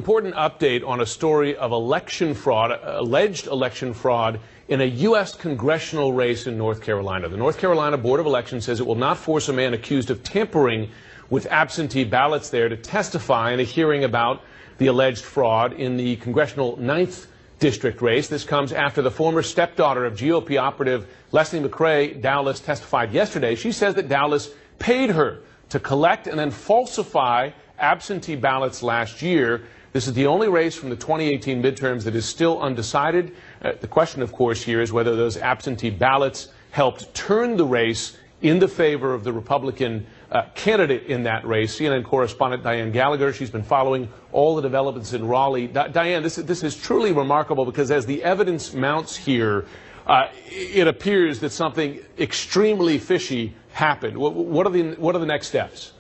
important update on a story of election fraud, alleged election fraud in a U.S. congressional race in North Carolina. The North Carolina Board of Elections says it will not force a man accused of tampering with absentee ballots there to testify in a hearing about the alleged fraud in the congressional 9th district race. This comes after the former stepdaughter of GOP operative Leslie McCrae Dowless testified yesterday. She says that Dowless paid her to collect and then falsify absentee ballots last year. This is the only race from the 2018 midterms that is still undecided. The question, of course, here is whether those absentee ballots helped turn the race in the favor of the Republican candidate in that race. CNN correspondent Diane Gallagher, she's been following all the developments in Raleigh. Diane, this is truly remarkable because as the evidence mounts here, it appears that something extremely fishy happened. What are the next steps?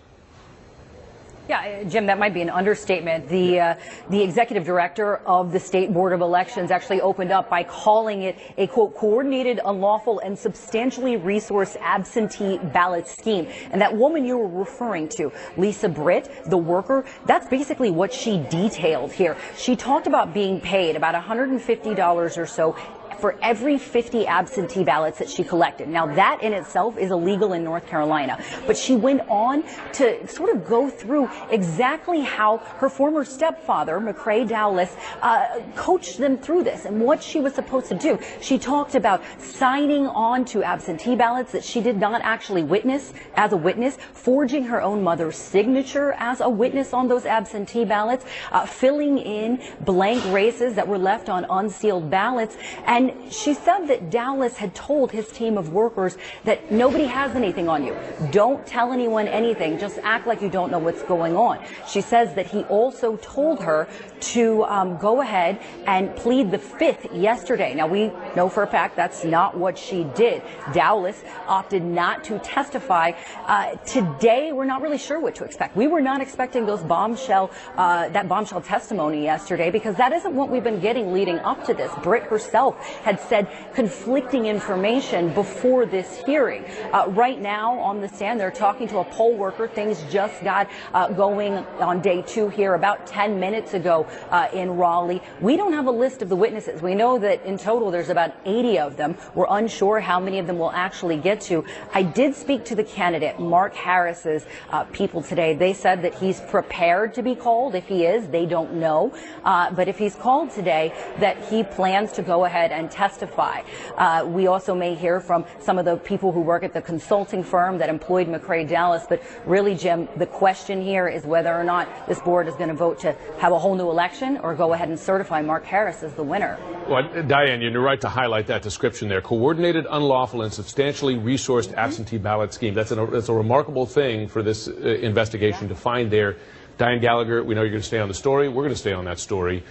Yeah, Jim, that might be an understatement. The executive director of the State Board of Elections actually opened up by calling it a, quote, coordinated, unlawful, and substantially resourced absentee ballot scheme. And that woman you were referring to, Lisa Britt, the worker, that's basically what she detailed here. She talked about being paid about $150 or so for every 50 absentee ballots that she collected. Now, that in itself is illegal in North Carolina. But she went on to sort of go through exactly how her former stepfather, McCrae Dowless, coached them through this and what she was supposed to do. She talked about signing on to absentee ballots that she did not actually witness as a witness, forging her own mother's signature as a witness on those absentee ballots, filling in blank races that were left on unsealed ballots. And she said that Dowless had told his team of workers that nobody has anything on you. Don't tell anyone anything. Just act like you don't know what's going on. She says that he also told her to go ahead and plead the fifth yesterday. Now, we know for a fact that's not what she did. Dowless opted not to testify. Today, we're not really sure what to expect. We were not expecting those bombshell testimony yesterday because that isn't what we've been getting leading up to this. Britt herself had said conflicting information before this hearing. Right now on the stand, they're talking to a poll worker. Things just got going on day 2 here about 10 minutes ago in Raleigh. We don't have a list of the witnesses. We know that in total there's about 80 of them. We're unsure how many of them we'll actually get to. I did speak to the candidate, Mark Harris's people today. They said that he's prepared to be called. If he is, they don't know. But if he's called today, that he plans to go ahead and testify. We also may hear from some of the people who work at the consulting firm that employed McCrae Dowless. But really, Jim, the question here is whether or not this board is going to vote to have a whole new election or go ahead and certify Mark Harris as the winner. Well, Diane, you're right to highlight that description there. Coordinated, unlawful, and substantially resourced absentee ballot scheme. That's a remarkable thing for this investigation to find there. Diane Gallagher, we know you're going to stay on the story. We're going to stay on that story.